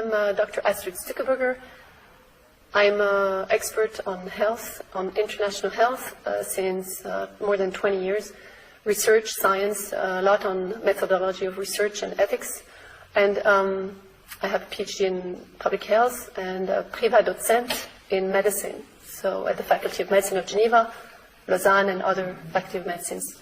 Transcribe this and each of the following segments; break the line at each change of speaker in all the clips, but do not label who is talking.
I'm Dr. Astrid Stuckeberger. I'm an expert on health, on international health, since more than 20 years. Research, science, a lot on methodology of research and ethics. And I have a PhD in public health and a privat docent in medicine. So at the Faculty of Medicine of Geneva, Lausanne, and other Faculty of Medicines.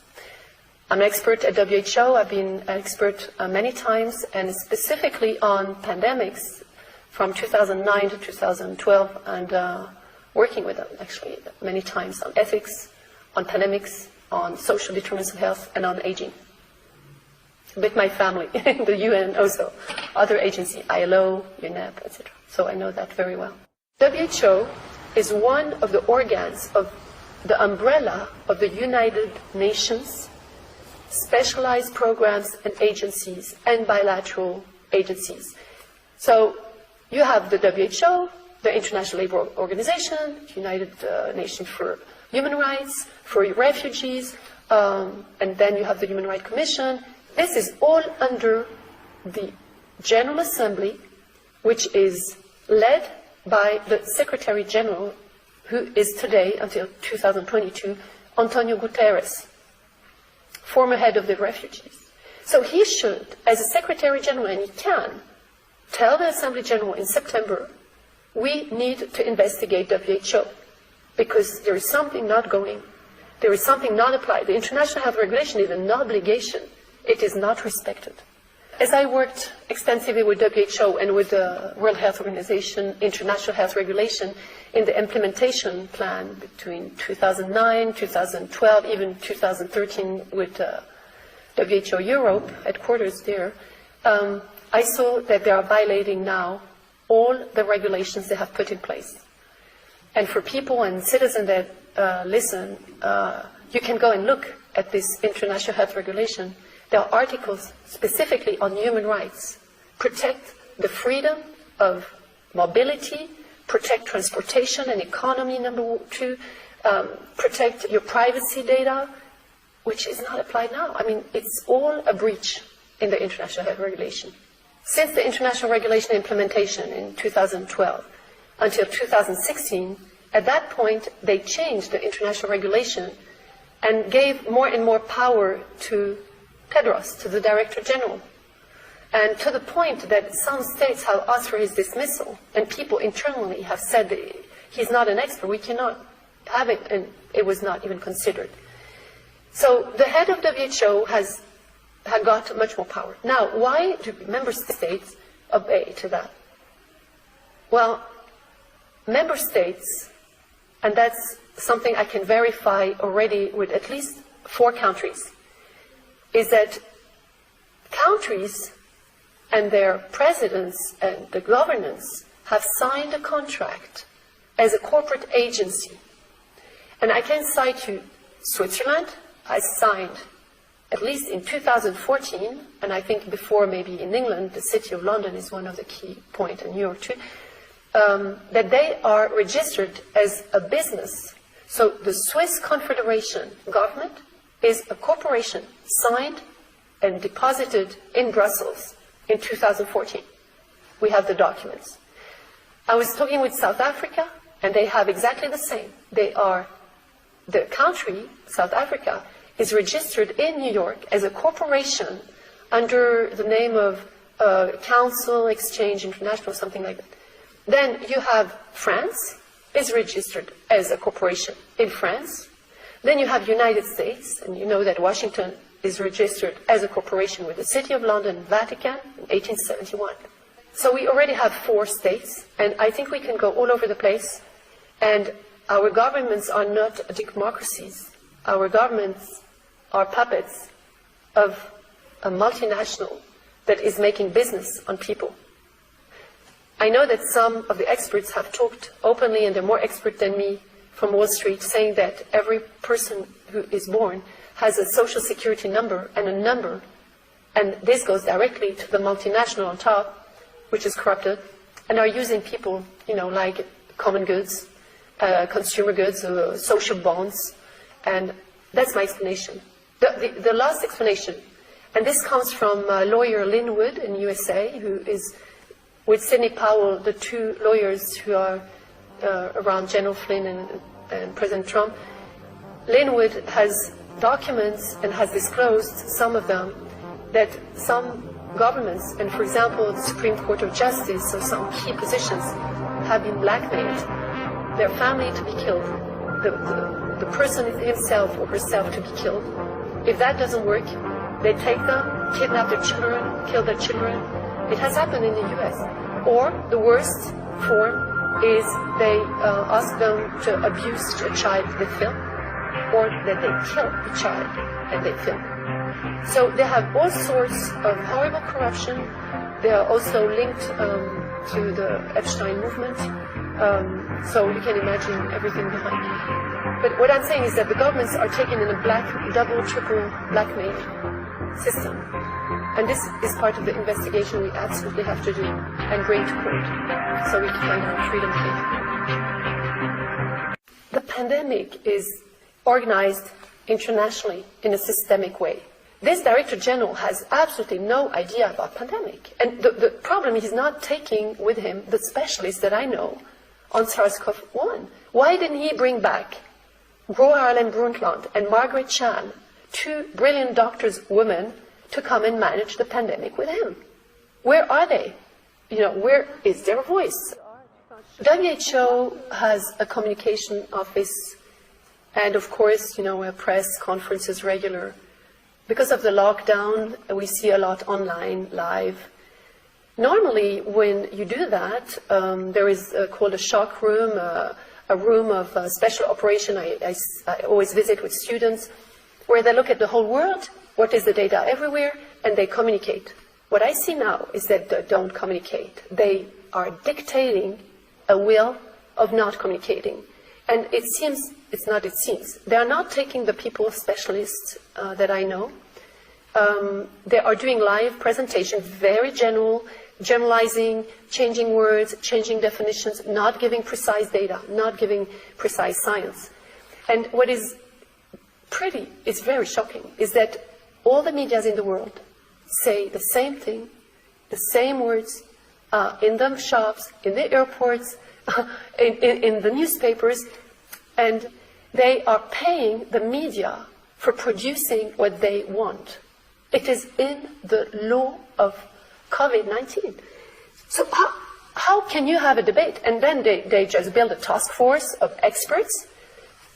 I'm an expert at WHO. I've been an expert many times, and specifically on pandemics from 2009 to 2012, and working with them actually many times on ethics, on pandemics, on social determinants of health, and on aging. With my family, the UN also, other agencies, ILO, UNEP, etc. So I know that very well. WHO is one of the organs of the umbrella of the United Nations, specialized programs and agencies, and bilateral agencies. So you have the WHO, the International Labour Organization, United Nations for Human Rights, for refugees, and then you have the Human Rights Commission. This is all under the General Assembly, which is led by the Secretary General, who is today, until 2022, Antonio Guterres, former head of the refugees. So he should, as a Secretary General, and he can, tell the Assembly General in September, we need to investigate WHO, because there is something not going. There is something not applied. The International Health Regulation is an obligation. It is not respected. As I worked extensively with WHO and with the World Health Organization, International Health Regulation, in the implementation plan between 2009, 2012, even 2013 with WHO Europe, headquarters there, I saw that they are violating now all the regulations they have put in place. And for people and citizens that listen, you can go and look at this International Health Regulation. There are articles specifically on human rights. Protect the freedom of mobility, protect transportation and economy, number 2, protect your privacy data, which is not applied now. I mean, it's all a breach in the International Health Regulation. Since the International Regulation implementation in 2012 until 2016, at that point, they changed the International Regulation and gave more and more power to Tedros, to the Director General, and to the point that some states have asked for his dismissal, and people internally have said that he's not an expert, we cannot have it, and it was not even considered. So the head of WHO had got much more power. Now, why do member states obey to that? Well, member states, and that's something I can verify already with at least 4 countries, is that countries and their presidents and the governance have signed a contract as a corporate agency. And I can cite you Switzerland has signed, at least in 2014, and I think before maybe in England, the City of London is one of the key points, and New York too, that they are registered as a business. So the Swiss Confederation government is a corporation signed and deposited in Brussels in 2014. We have the documents. I was talking with South Africa, and they have exactly the same. The country, South Africa, is registered in New York as a corporation under the name of Council Exchange International, something like that. Then you have France, is registered as a corporation in France. Then you have United States, and you know that Washington is registered as a corporation with the City of London and Vatican in 1871. So we already have 4 states, and I think we can go all over the place. And our governments are not democracies. Our governments are puppets of a multinational that is making business on people. I know that some of the experts have talked openly, and they're more expert than me, from Wall Street, saying that every person who is born has a social security number and a number, and this goes directly to the multinational on top, which is corrupted, and are using people, like common goods, consumer goods, social bonds, and that's my explanation. The last explanation, and this comes from lawyer Lynn Wood in USA, who is with Sidney Powell, the two lawyers who are around General Flynn and President Trump. Linwood has documents and has disclosed, some of them, that some governments, and for example, the Supreme Court of Justice, or some key positions, have been blackmailed, their family to be killed, the person himself or herself to be killed. If that doesn't work, they take them, kidnap their children, kill their children. It has happened in the US. Or the worst form is they ask them to abuse a child they film, or that they kill the child and they film. So they have all sorts of horrible corruption. They are also linked to the Epstein movement. So you can imagine everything behind it. But what I'm saying is that the governments are taken in a double, triple blackmail system. And this is part of the investigation we absolutely have to do and bring to court so we can find our freedom case. The pandemic is organized internationally in a systemic way. This Director General has absolutely no idea about pandemic. And the problem is not taking with him the specialists that I know on SARS-CoV-1. Why didn't he bring back Gro Harlem Brundtland and Margaret Chan, two brilliant doctors, women, to come and manage the pandemic with him? Where are they? Where is their voice? WHO has a communication office and, of course, press conferences regular. Because of the lockdown, we see a lot online, live. Normally, when you do that, there is called a shock room, a room of special operation I always visit with students, where they look at the whole world, what is the data everywhere, and they communicate. What I see now is that they don't communicate. They are dictating a will of not communicating. And it seems, they are not taking the people, specialists that I know. They are doing live presentations, very generalizing, changing words, changing definitions, not giving precise data, not giving precise science. And what is very shocking, is that all the medias in the world say the same thing, the same words, in the shops, in the airports, in the newspapers, and they are paying the media for producing what they want. It is in the law of COVID-19. So how can you have a debate? And then they just build a task force of experts.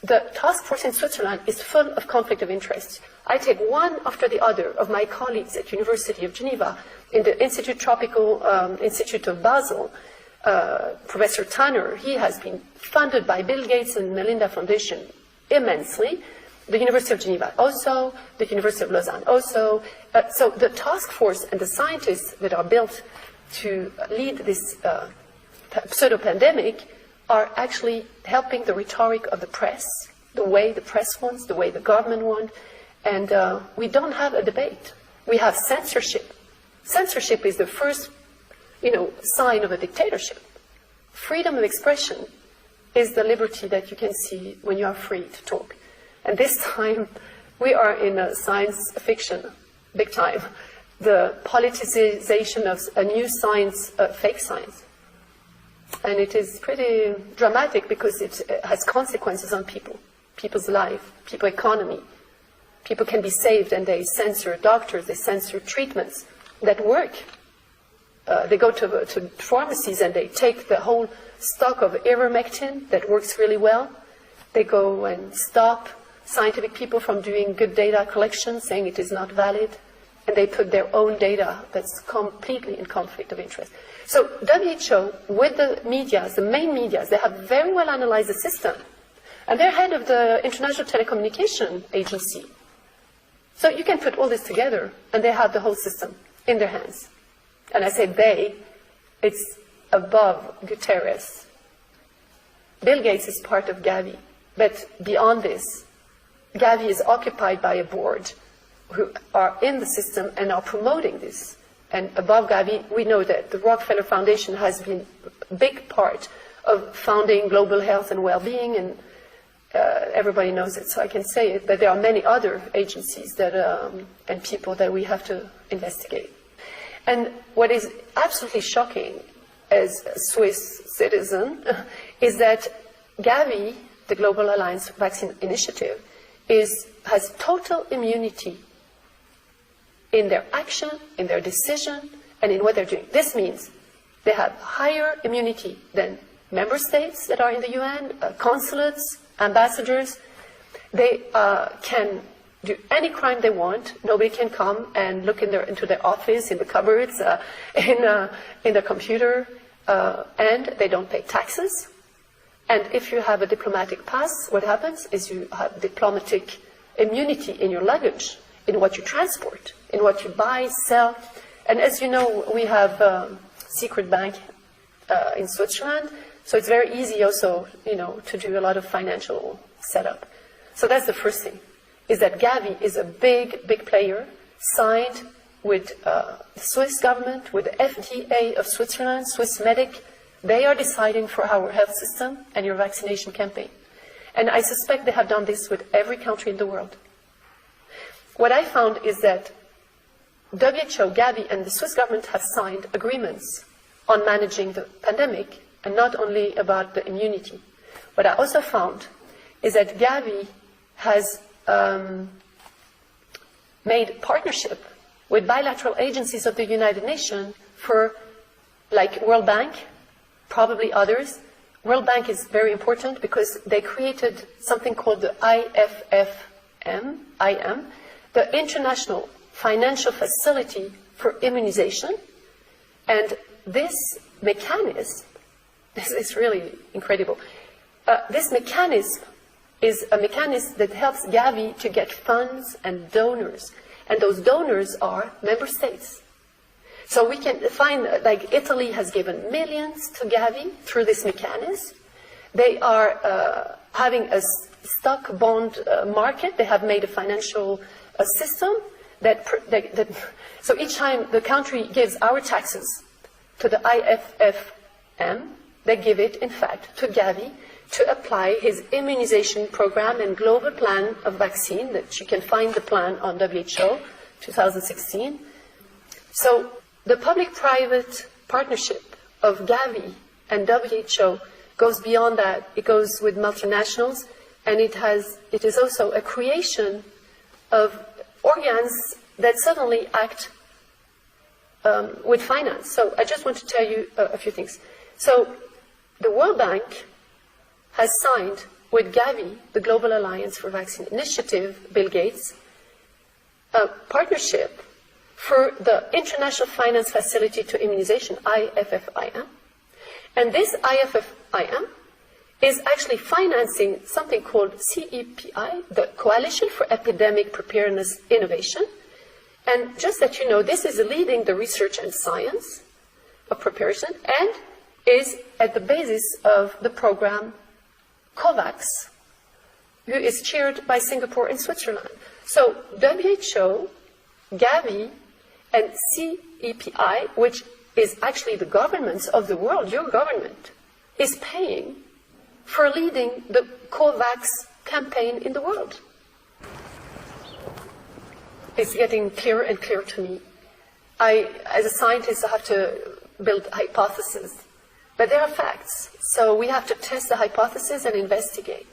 The task force in Switzerland is full of conflict of interest. I take one after the other of my colleagues at University of Geneva, in the Tropical Institute of Basel. Professor Tanner, he has been funded by Bill Gates and Melinda Foundation immensely. The University of Geneva also, the University of Lausanne also. So the task force and the scientists that are built to lead this pseudo-pandemic are actually helping the rhetoric of the press, the way the press wants, the way the government wants. And we don't have a debate. We have censorship. Censorship is the first sign of a dictatorship. Freedom of expression is the liberty that you can see when you are free to talk. And this time, we are in a science fiction, big time. The politicization of a new science, fake science. And it is pretty dramatic because it has consequences on people, people's life, people's economy. People can be saved and they censor doctors, they censor treatments that work. They go to pharmacies and they take the whole stock of ivermectin that works really well. They go and stop scientific people from doing good data collection, saying it is not valid. And they put their own data that's completely in conflict of interest. So WHO, with the media, the main media, they have very well analyzed the system. And they're head of the International Telecommunication Agency. So you can put all this together, and they have the whole system in their hands. And I say they, it's above Guterres. Bill Gates is part of Gavi. But beyond this, Gavi is occupied by a board who are in the system and are promoting this. And above Gavi, we know that the Rockefeller Foundation has been a big part of founding global health and well-being, and everybody knows it, so I can say it, but there are many other agencies that, and people that we have to investigate. And what is absolutely shocking as a Swiss citizen, is that Gavi, the Global Alliance Vaccine Initiative, has total immunity in their action, in their decision, and in what they're doing. This means they have higher immunity than member states that are in the UN, consulates, ambassadors. They can do any crime they want. Nobody can come and look into their office, in the cupboards, in the computer, and they don't pay taxes. And if you have a diplomatic pass, what happens is you have diplomatic immunity in your luggage, in what you transport, in what you buy, sell. And as you know, we have a secret bank in Switzerland, so it's very easy also, to do a lot of financial setup. So that's the first thing, is that Gavi is a big, big player, signed with the Swiss government, with the FDA of Switzerland, Swissmedic. They are deciding for our health system and your vaccination campaign. And I suspect they have done this with every country in the world. What I found is that WHO, Gavi, and the Swiss government have signed agreements on managing the pandemic, and not only about the immunity. What I also found is that Gavi has made partnership with bilateral agencies of the United Nations for, like World Bank, probably others. World Bank is very important because they created something called the IFFM, the International Financial Facility for Immunization. And this mechanism, this is really incredible. This mechanism is a mechanism that helps Gavi to get funds and donors. And those donors are member states. So we can find, like Italy has given millions to Gavi through this mechanism. They are having a stock bond market. They have made a financial system that so each time the country gives our taxes to the IFFM, they give it, in fact, to Gavi to apply his immunization program and global plan of vaccine, that you can find the plan on WHO 2016. So the public-private partnership of Gavi and WHO goes beyond that. It goes with multinationals, and it is also a creation of organs that suddenly act with finance. So I just want to tell you a few things. So the World Bank has signed with Gavi, the Global Alliance for Vaccine Initiative, Bill Gates, a partnership for the International Finance Facility to Immunization, IFFIM. And this IFFIM is actually financing something called CEPI, the Coalition for Epidemic Preparedness Innovation. And just that you know, this is leading the research and science of preparation and is at the basis of the program COVAX, who is chaired by Singapore and Switzerland. So WHO, Gavi, and CEPI, which is actually the governments of the world, your government, is paying for leading the COVAX campaign in the world. It's getting clearer and clearer to me. As a scientist, I have to build hypotheses, but there are facts. So we have to test the hypothesis and investigate.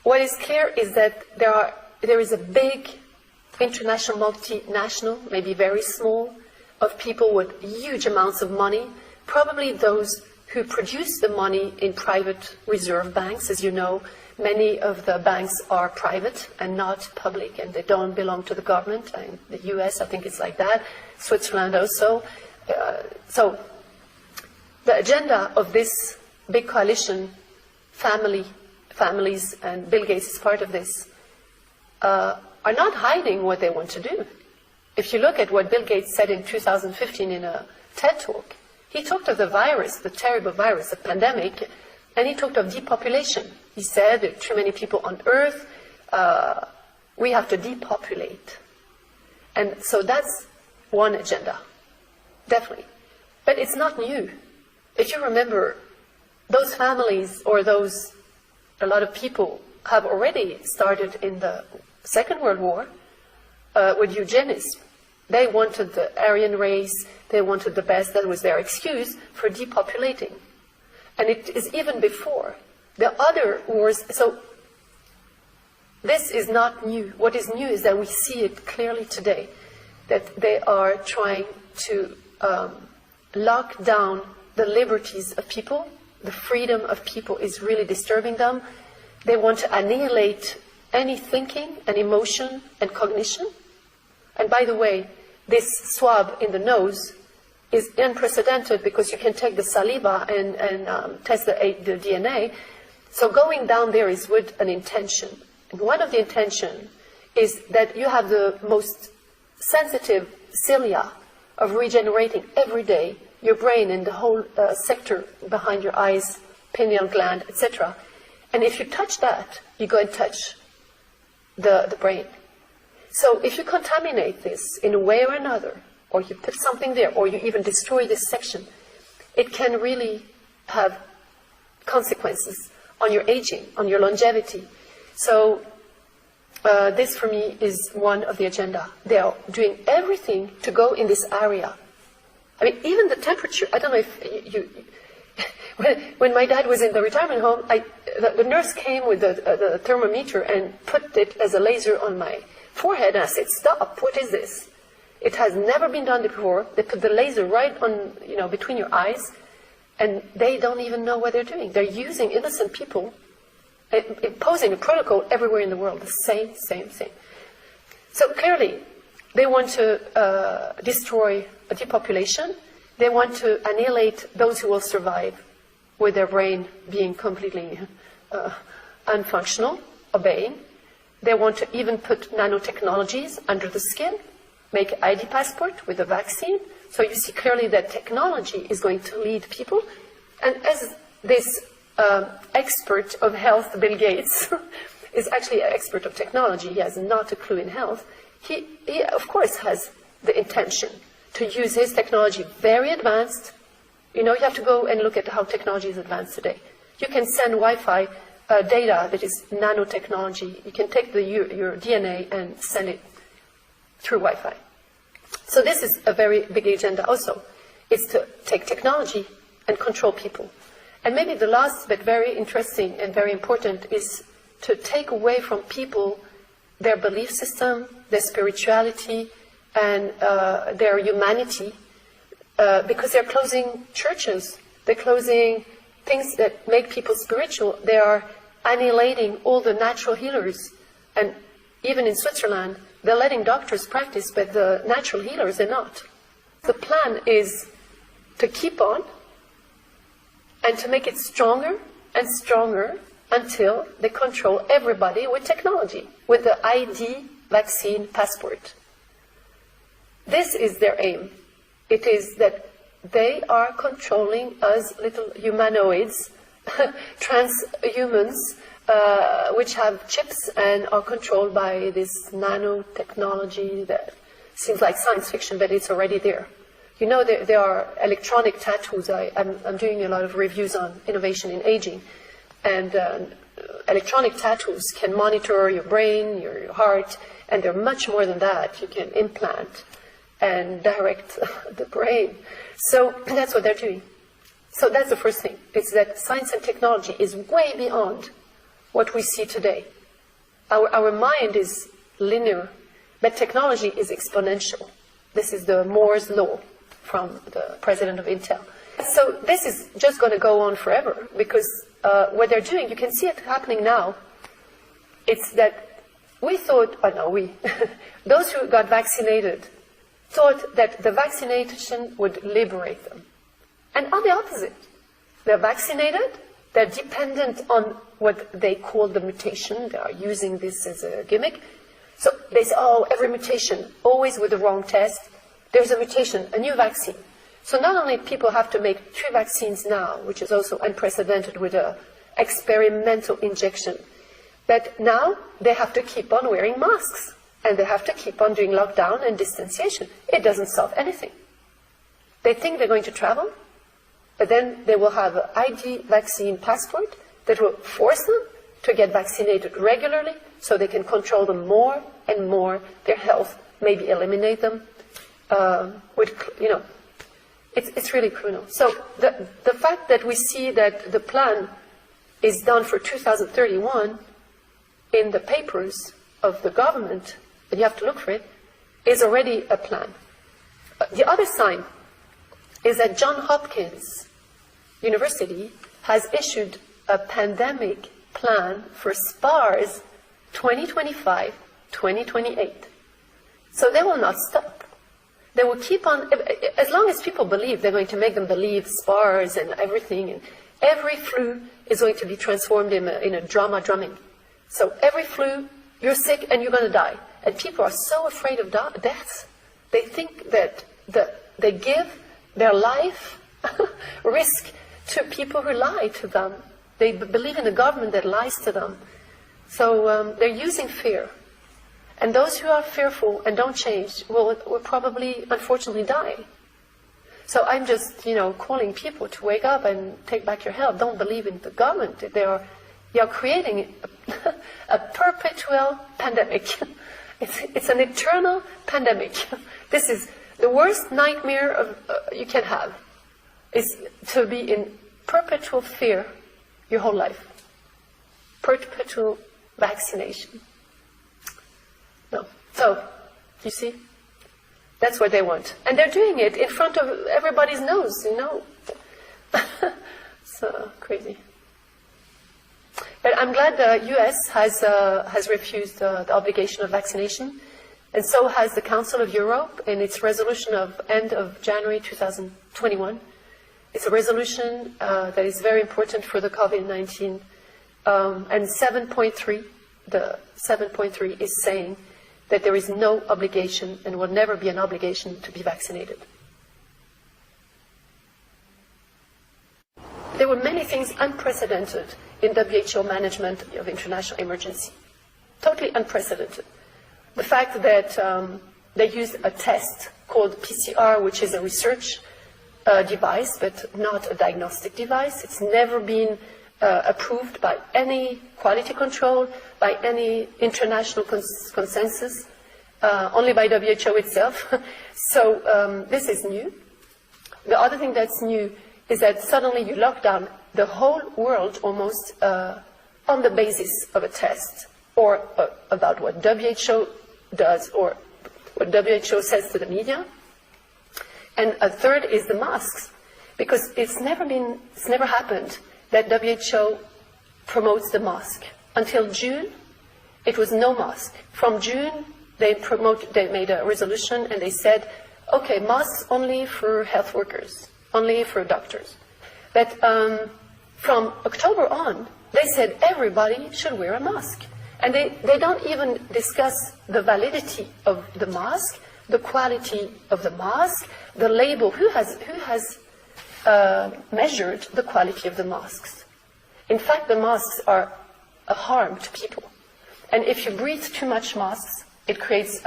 What is clear is that there is a big international, multinational, maybe very small, of people with huge amounts of money, probably those who produce the money in private reserve banks. As you know, many of the banks are private and not public, and they don't belong to the government. In the US, I think it's like that. Switzerland also. So the agenda of this big coalition, families, and Bill Gates is part of this, are not hiding what they want to do. If you look at what Bill Gates said in 2015 in a TED Talk, he talked of the virus, the terrible virus, the pandemic, and he talked of depopulation. He said there are too many people on Earth, we have to depopulate. And so that's one agenda, definitely. But it's not new. If you remember, those families or a lot of people have already started in the Second World War with eugenics. They wanted the Aryan race, they wanted the best, that was their excuse for depopulating. And it is even before. The other wars, so this is not new. What is new is that we see it clearly today, that they are trying to lock down the liberties of people. The freedom of people is really disturbing them. They want to annihilate any thinking and emotion and cognition. And by the way, this swab in the nose is unprecedented because you can take the saliva and test the DNA. So going down there is with an intention. And one of the intention is that you have the most sensitive cilia of regenerating every day, your brain and the whole sector behind your eyes, pineal gland, etc. And if you touch that, you go and touch the brain. So if you contaminate this in a way or another, or you put something there, or you even destroy this section, it can really have consequences on your aging, on your longevity. So this for me is one of the agenda. They are doing everything to go in this area. I mean, even the temperature, I don't know if you when my dad was in the retirement home, the nurse came with the thermometer and put it as a laser on my forehead, and I said, stop, what is this? It has never been done before. They put the laser right on, between your eyes, and they don't even know what they're doing. They're using innocent people, imposing a protocol everywhere in the world, the same. So clearly, they want to destroy a depopulation. They want to annihilate those who will survive with their brain being completely unfunctional, obeying. They want to even put nanotechnologies under the skin, make ID passport with a vaccine. So you see clearly that technology is going to lead people. And as this expert of health, Bill Gates, is actually an expert of technology, he has not a clue in health, he of course has the intention to use his technology very advanced. You have to go and look at how technology is advanced today. You can send Wi-Fi data that is nanotechnology. You can take your DNA and send it through Wi-Fi. So this is a very big agenda also. It's to take technology and control people. And maybe the last, but very interesting and very important, is to take away from people their belief system, their spirituality, and their humanity, because they're closing churches. They're closing things that make people spiritual. They are annihilating all the natural healers. And even in Switzerland, they're letting doctors practice, but the natural healers are not. The plan is to keep on and to make it stronger and stronger until they control everybody with technology, with the ID vaccine passport. This is their aim. It is that they are controlling us little humanoids, transhumans, which have chips and are controlled by this nanotechnology that seems like science fiction, but it's already there. There are electronic tattoos. I'm doing a lot of reviews on innovation in aging. And electronic tattoos can monitor your brain, your heart, and they're much more than that. You can implant and direct the brain. So that's what they're doing. So that's the first thing. It's that science and technology is way beyond what we see today. Our mind is linear, but technology is exponential. This is the Moore's law from the president of Intel. So this is just going to go on forever, because what they're doing, you can see it happening now. It's that we thought, those who got vaccinated thought that the vaccination would liberate them. And on the opposite, they're vaccinated, they're dependent on what they call the mutation. They are using this as a gimmick. So they say, every mutation, always with the wrong test. There's a mutation, a new vaccine. So not only people have to make 2 vaccines now, which is also unprecedented with an experimental injection, but now they have to keep on wearing masks. And they have to keep on doing lockdown and distanciation. It doesn't solve anything. They think they're going to travel, but then they will have an ID vaccine passport that will force them to get vaccinated regularly so they can control them more and more, their health, maybe eliminate them. It's really criminal. So the fact that we see that the plan is done for 2031 in the papers of the government, and you have to look for it, is already a plan. The other sign is that Johns Hopkins University has issued a pandemic plan for SPARS 2025-2028. So they will not stop. They will keep on, as long as people believe, they're going to make them believe SPARS and everything, and every flu is going to be transformed in a drumming. So every flu, you're sick and you're going to die. And people are so afraid of death, they think that they give their life risk to people who lie to them. They believe in a government that lies to them. So they're using fear. And those who are fearful and don't change will probably, unfortunately, die. So I'm just, calling people to wake up and take back your health. Don't believe in the government. You're creating a perpetual pandemic. It's an eternal pandemic. This is the worst nightmare you can have, is to be in perpetual fear your whole life. Perpetual vaccination. No. So, you see? That's what they want. And they're doing it in front of everybody's nose, So, crazy. But I'm glad the US has refused the obligation of vaccination, and so has the Council of Europe in its resolution of end of January 2021. It's a resolution that is very important for the COVID-19. And 7.3, the 7.3 is saying that there is no obligation and will never be an obligation to be vaccinated. There were many things unprecedented in WHO management of international emergency. Totally unprecedented. The fact that they used a test called PCR, which is a research device, but not a diagnostic device. It's never been approved by any quality control, by any international consensus, only by WHO itself. So this is new. The other thing that's new is that suddenly you lock down the whole world almost on the basis of a test, or about what WHO does, or what WHO says to the media. And a third is the masks, because it's never happened that WHO promotes the mask. Until June, it was no mask. From June, they made a resolution and they said, okay, masks only for health workers, only for doctors. But from October on, they said everybody should wear a mask. And they don't even discuss the validity of the mask, the quality of the mask, the label, who has measured the quality of the masks. In fact, the masks are a harm to people. And if you breathe too much masks, it creates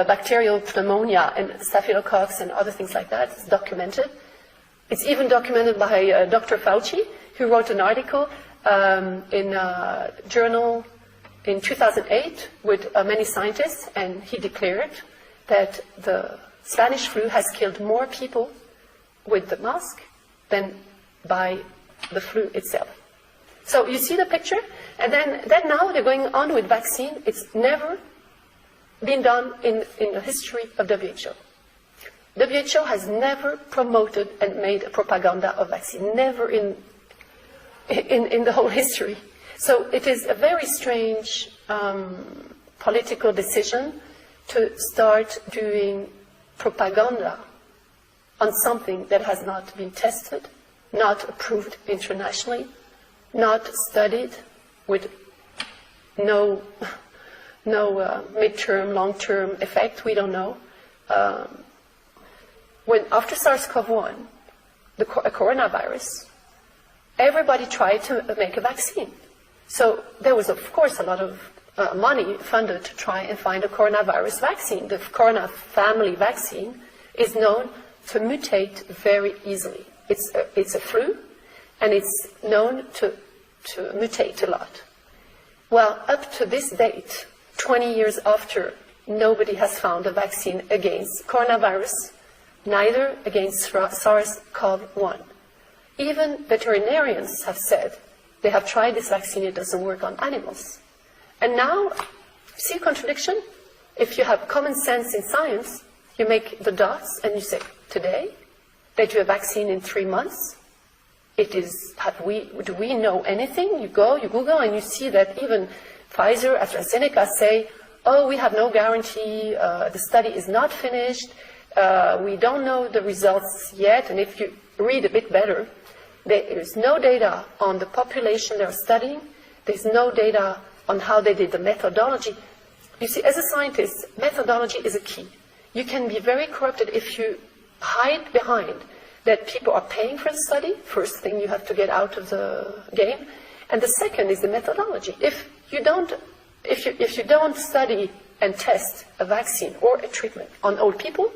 bacterial pneumonia and staphylococcus and other things like that. It's documented. It's even documented by Dr. Fauci, who wrote an article in a journal in 2008 with many scientists, and he declared that the Spanish flu has killed more people with the mask than by the flu itself. So you see the picture? And then now they're going on with vaccine. It's never been done in the history of WHO. WHO has never promoted and made a propaganda of vaccine, never in the whole history. So it is a very strange political decision to start doing propaganda on something that has not been tested, not approved internationally, not studied, with no midterm, long-term effect. We don't know. When after SARS-CoV-1, a coronavirus, everybody tried to make a vaccine. So there was, of course, a lot of money funded to try and find a coronavirus vaccine. The corona family vaccine is known to mutate very easily. It's a flu, and it's known to mutate a lot. Well, up to this date, 20 years after, nobody has found a vaccine against coronavirus, neither against SARS-CoV-1. Even veterinarians have said they have tried this vaccine, it doesn't work on animals. And now, see a contradiction? If you have common sense in science, you make the dots and you say, today, they do a vaccine in 3 months. Do we know anything? You go, you Google, and you see that even Pfizer, AstraZeneca say, oh, we have no guarantee, the study is not finished, we don't know the results yet, and if you read a bit better, there is no data on the population they're studying, there's no data on how they did the methodology. You see, as a scientist, methodology is a key. You can be very corrupted if you hide behind that people are paying for the study, first thing you have to get out of the game, and the second is the methodology. If you don't study and test a vaccine or a treatment on old people,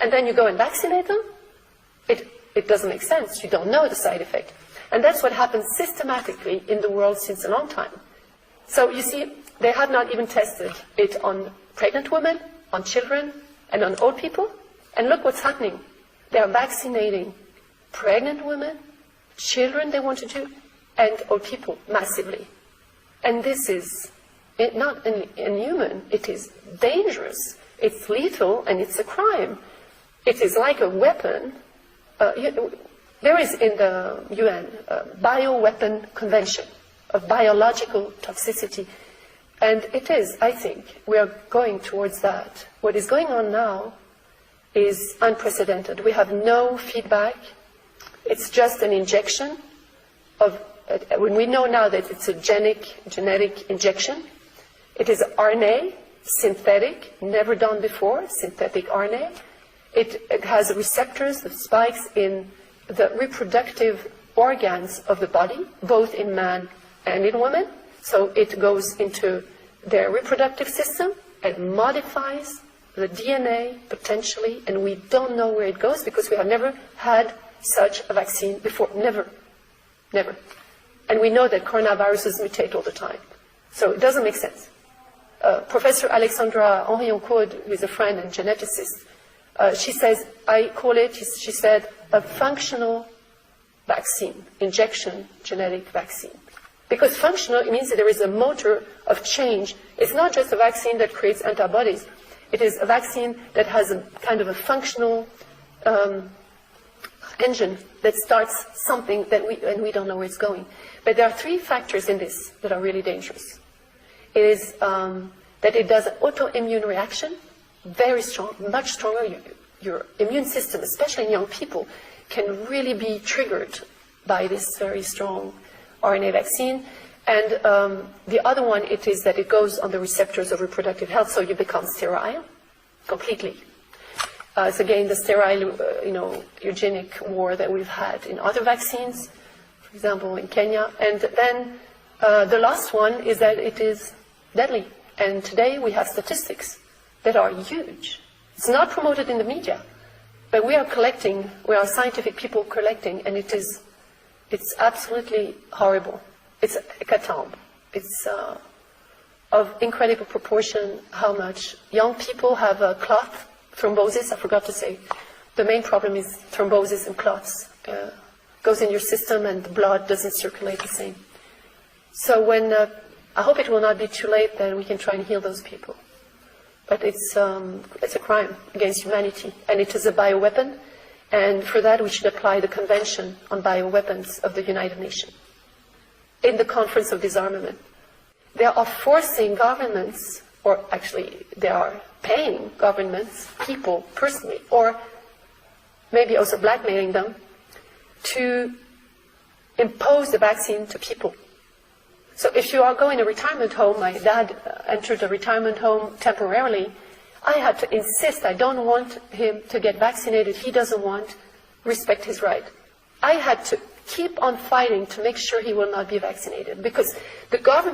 and then you go and vaccinate them, it doesn't make sense. You don't know the side effect. And that's what happens systematically in the world since a long time. So you see, they have not even tested it on pregnant women, on children, and on old people. And look what's happening. They are vaccinating pregnant women, children they want to do, and old people massively. And this is not inhuman, it is dangerous, it's lethal, and it's a crime. It is like a weapon. There is in the UN bioweapon convention of biological toxicity. And it is, I think, we are going towards that. What is going on now is unprecedented. We have no feedback. It's just an injection of, when we know now that it's a genetic injection. It is RNA, synthetic, never done before, synthetic RNA. It has receptors, the spikes in the reproductive organs of the body, both in man and in women. So it goes into their reproductive system and modifies the DNA potentially, and we don't know where it goes because we have never had such a vaccine before. Never. Never. And we know that coronaviruses mutate all the time. So it doesn't make sense. Professor Alexandra Henrion-Caude, who is a friend and geneticist, she says, she said, a functional vaccine, injection genetic vaccine. Because functional, it means that there is a motor of change. It's not just a vaccine that creates antibodies. It is a vaccine that has a kind of a functional engine that starts something that we don't know where it's going. But there are 3 factors in this that are really dangerous. It is that it does an autoimmune reaction, very strong, much stronger. Your immune system, especially in young people, can really be triggered by this very strong RNA vaccine. And the other one, it is that it goes on the receptors of reproductive health, so you become sterile completely. It's again the sterile, eugenic war that we've had in other vaccines, for example, in Kenya. And then the last one is that it is deadly. And today we have statistics that are huge. It's not promoted in the media, but we are scientific people collecting, and it's absolutely horrible. It's a hecatomb. It's of incredible proportion how much young people have clot thrombosis. I forgot to say, the main problem is thrombosis and clots. Goes in your system and the blood doesn't circulate the same. So I hope it will not be too late that we can try and heal those people. But it's a crime against humanity, and it is a bioweapon. And for that, we should apply the Convention on Bioweapons of the United Nations in the Conference of Disarmament. They are forcing governments, or actually they are paying governments, people personally, or maybe also blackmailing them, to impose the vaccine to people. So if you are going to a retirement home, my dad entered a retirement home temporarily, I had to insist, I don't want him to get vaccinated, he doesn't want, respect his right. I had to keep on fighting to make sure he will not be vaccinated, because the government